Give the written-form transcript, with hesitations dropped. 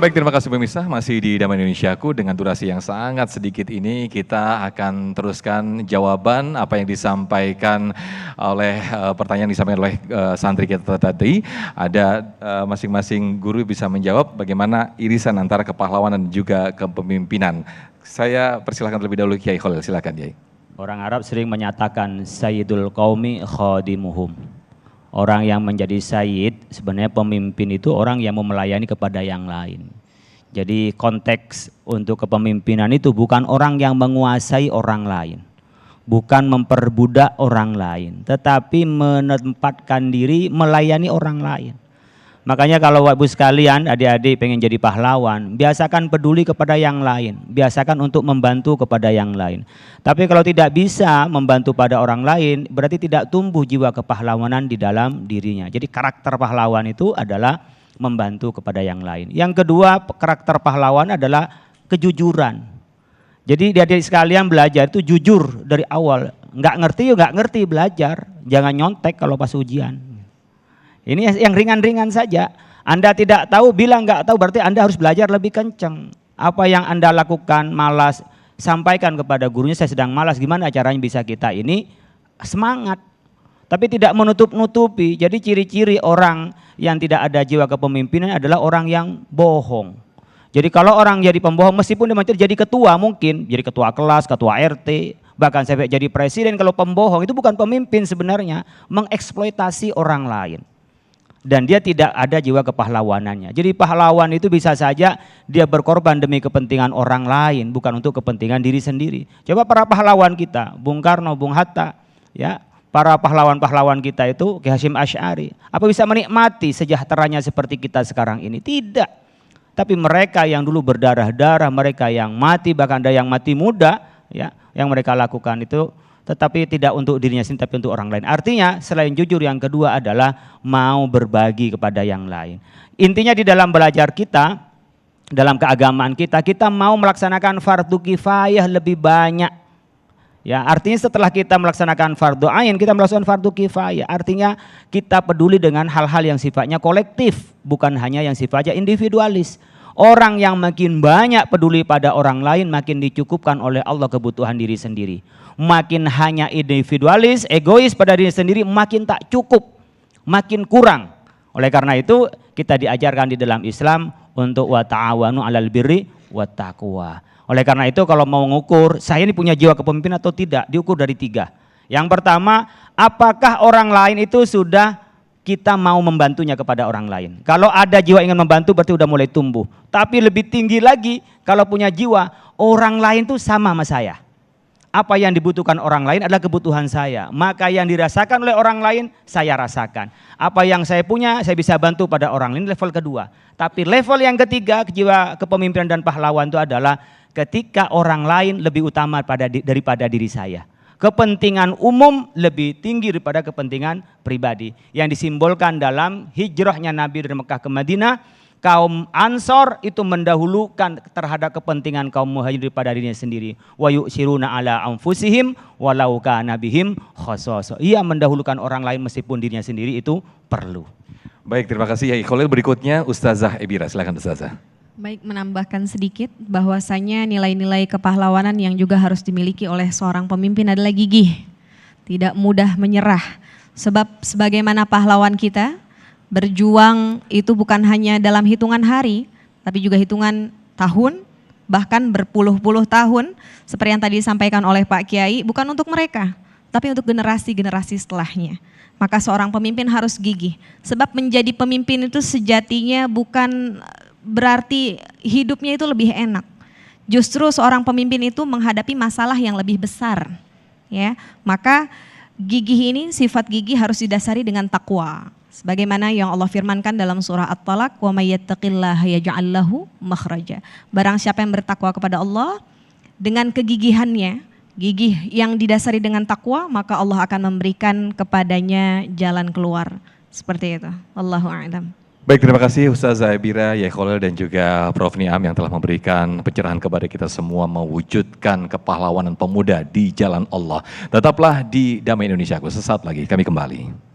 Baik, terima kasih pemirsa, masih di Damai Indonesiaku dengan durasi yang sangat sedikit ini kita akan teruskan jawaban apa yang disampaikan oleh pertanyaan yang disampaikan oleh santri kita tadi. Ada masing-masing guru bisa menjawab bagaimana irisan antara kepahlawanan dan juga kepemimpinan. Saya persilahkan terlebih dahulu Kiai Khalil, silakan Kiai. Orang Arab sering menyatakan Sayyidul Qaumi khadimuhum. Orang yang menjadi sayyid, sebenarnya pemimpin itu orang yang mau melayani kepada yang lain. Jadi konteks untuk kepemimpinan itu bukan orang yang menguasai orang lain. Bukan memperbudak orang lain, tetapi menempatkan diri melayani orang lain. Makanya kalau Ibu sekalian, adik-adik pengen jadi pahlawan, biasakan peduli kepada yang lain, biasakan untuk membantu kepada yang lain. Tapi kalau tidak bisa membantu pada orang lain, berarti tidak tumbuh jiwa kepahlawanan di dalam dirinya. Jadi karakter pahlawan itu adalah membantu kepada yang lain. Yang kedua, karakter pahlawan adalah kejujuran. Jadi adik-adik sekalian belajar itu jujur dari awal. Nggak ngerti ya nggak ngerti, belajar. Jangan nyontek kalau pas ujian. Ini yang ringan-ringan saja. Anda tidak tahu, bilang nggak tahu, berarti Anda harus belajar lebih kenceng. Apa yang Anda lakukan malas, sampaikan kepada gurunya, saya sedang malas, gimana caranya bisa kita ini semangat. Tapi tidak menutup-nutupi. Jadi ciri-ciri orang yang tidak ada jiwa kepemimpinan adalah orang yang bohong. Jadi kalau orang jadi pembohong, meskipun dia jadi ketua mungkin, jadi ketua kelas, ketua RT, bahkan sampai jadi presiden, kalau pembohong itu bukan pemimpin sebenarnya, mengeksploitasi orang lain. Dan dia tidak ada jiwa kepahlawanannya. Jadi pahlawan itu bisa saja dia berkorban demi kepentingan orang lain, bukan untuk kepentingan diri sendiri. Coba para pahlawan kita, Bung Karno, Bung Hatta, ya, para pahlawan-pahlawan kita itu, Ki Hasyim Asy'ari, apa bisa menikmati sejahteranya seperti kita sekarang ini? Tidak. Tapi mereka yang dulu berdarah-darah, mereka yang mati, bahkan ada yang mati muda, ya, yang mereka lakukan itu tetapi tidak untuk dirinya sendiri tapi untuk orang lain. Artinya selain jujur, yang kedua adalah mau berbagi kepada yang lain. Intinya di dalam belajar kita, dalam keagamaan kita, kita mau melaksanakan fardu kifayah lebih banyak. Ya, artinya setelah kita melaksanakan fardu ain, kita melaksanakan fardu kifayah. Artinya kita peduli dengan hal-hal yang sifatnya kolektif, bukan hanya yang sifatnya individualis. Orang yang makin banyak peduli pada orang lain, makin dicukupkan oleh Allah kebutuhan diri sendiri. Makin hanya individualis, egois pada diri sendiri, makin tak cukup, makin kurang. Oleh karena itu kita diajarkan di dalam Islam untuk wa ta'awanu 'alal birri wat taqwa. Oleh karena itu kalau mau mengukur saya ini punya jiwa kepemimpinan atau tidak, diukur dari 3. Yang pertama, apakah orang lain itu sudah kita mau membantunya kepada orang lain. Kalau ada jiwa ingin membantu berarti udah mulai tumbuh. Tapi lebih tinggi lagi kalau punya jiwa orang lain tuh sama saya. Apa yang dibutuhkan orang lain adalah kebutuhan saya. Maka yang dirasakan oleh orang lain saya rasakan. Apa yang saya punya saya bisa bantu pada orang lain, level kedua. Tapi level yang ketiga, jiwa kepemimpinan dan pahlawan itu adalah ketika orang lain lebih utama daripada diri saya. Kepentingan umum lebih tinggi daripada kepentingan pribadi. Yang disimbolkan dalam hijrahnya Nabi dari Mekah ke Madinah, kaum Ansor itu mendahulukan terhadap kepentingan kaum Muhajirin daripada dirinya sendiri. Wa yu'siruna ala anfusihim walau kana bihim khasasa. Ia mendahulukan orang lain meskipun dirinya sendiri itu perlu. Baik, terima kasih Kiai Khalil. Berikutnya Ustazah Ebira, silakan Ustazah. Baik, menambahkan sedikit bahwasanya nilai-nilai kepahlawanan yang juga harus dimiliki oleh seorang pemimpin adalah gigih. Tidak mudah menyerah. Sebab sebagaimana pahlawan kita, berjuang itu bukan hanya dalam hitungan hari, tapi juga hitungan tahun, bahkan berpuluh-puluh tahun. Seperti yang tadi disampaikan oleh Pak Kiai, bukan untuk mereka, tapi untuk generasi-generasi setelahnya. Maka seorang pemimpin harus gigih. Sebab menjadi pemimpin itu sejatinya bukan berarti hidupnya itu lebih enak. Justru seorang pemimpin itu menghadapi masalah yang lebih besar. Ya, maka gigih ini, sifat gigih harus didasari dengan takwa. Sebagaimana yang Allah firmankan dalam surah At-Talaq, wa may yattaqillaha yaj'al lahu makhraja. Barang siapa yang bertakwa kepada Allah dengan kegigihannya, gigih yang didasari dengan takwa, maka Allah akan memberikan kepadanya jalan keluar. Seperti itu. Wallahu a'lam. Baik, terima kasih Ustazah Ebira, Kiai Khalil dan juga Prof Niam yang telah memberikan pencerahan kepada kita semua mewujudkan kepahlawanan pemuda di jalan Allah. Tetaplah di Damai Indonesia, sesaat lagi kami kembali.